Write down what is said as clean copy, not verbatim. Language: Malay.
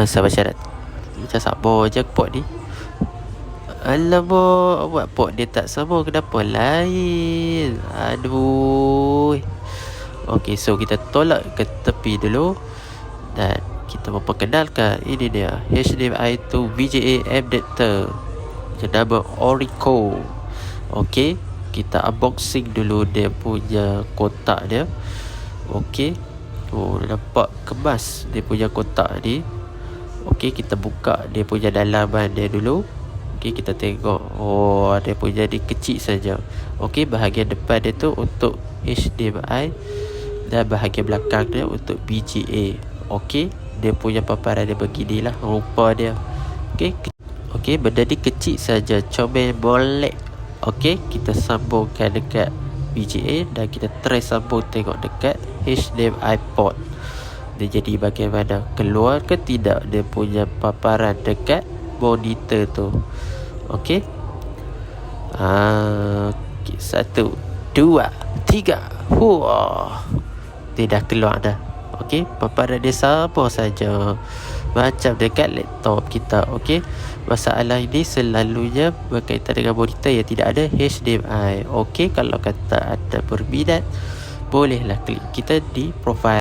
Sabar syarat. Macam sabar je port ni. Alamak, buat port dia tak sama, kenapa lain? Aduh. Okey, so kita tolak ke tepi dulu dan kita memperkenalkan ini dia HDMI to VGA adapter bernama Orico. Okey, kita unboxing dulu dia punya kotak dia. Okey, nampak kemas dia punya kotak ni. Okey, kita buka dia punya dalaman dia dulu. Okey, kita tengok. Dia punya ni kecil saja. Okey, bahagian depan dia tu untuk HDMI dan bahagian belakang dia untuk VGA. Okey, dia punya paparan dia beginilah rupa dia. Okey, benda ni kecil saja, comel boleh. Okey, kita sambungkan dekat VGA dan kita try sambung tengok dekat HDMI port. Dia jadi bagaimana, keluar ke tidak dia punya paparan dekat monitor tu. Okey. Okay, 1, 2, 3. Tidak keluar dah. Okey, paparan dia sama saja macam dekat laptop kita. Okey, masalah ini selalunya berkaitan dengan monitor yang tidak ada HDMI. Okey, kalau kata anda berminat, bolehlah klik kita di profile.